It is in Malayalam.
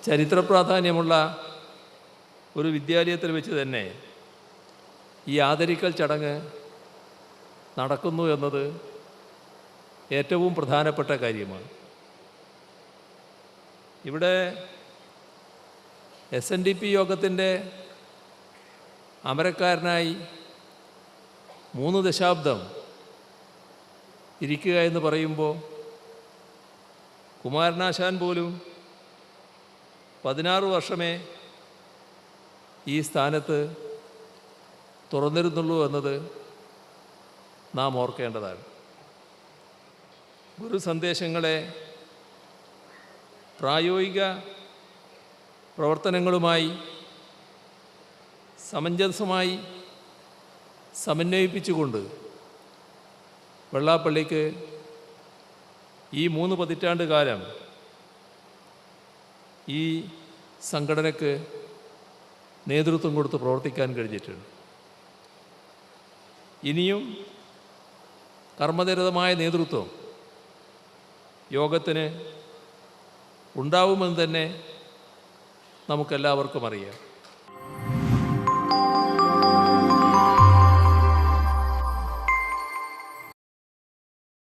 ചരിത്ര പ്രാധാന്യമുള്ള ഒരു വിദ്യാലയത്തിൽ വെച്ച് തന്നെ ഈ ആദരിക്കൽ ചടങ്ങ് നടക്കുന്നു എന്നത് ഏറ്റവും പ്രധാനപ്പെട്ട കാര്യമാണ്. ഇവിടെ SNDP യോഗത്തിൻ്റെ അമരക്കാരനായി 3 ദശാബ്ദം ഇരിക്കുക എന്ന് പറയുമ്പോൾ കുമാരനാശാൻ പോലും 16 വർഷമേ ഈ സ്ഥാനത്ത് തുറന്നിരുന്നുള്ളൂ എന്നത് നാം ഓർക്കേണ്ടതാണ്. ഗുരു സന്ദേശങ്ങളെ പ്രായോഗിക പ്രവർത്തനങ്ങളുമായി സമഞ്ജസമായി സമന്വയിപ്പിച്ചുകൊണ്ട് വെള്ളാപ്പള്ളിക്ക് ഈ 3 പതിറ്റാണ്ട് കാലം ഈ സംഘടനയ്ക്ക് നേതൃത്വം കൊടുത്ത് പ്രവർത്തിക്കാൻ കഴിഞ്ഞിട്ടുണ്ട്. ഇനിയും കർമ്മനിരതമായ നേതൃത്വം യോഗത്തിന് ഉണ്ടാവുമെന്ന് തന്നെ നമുക്കെല്ലാവർക്കും അറിയാം.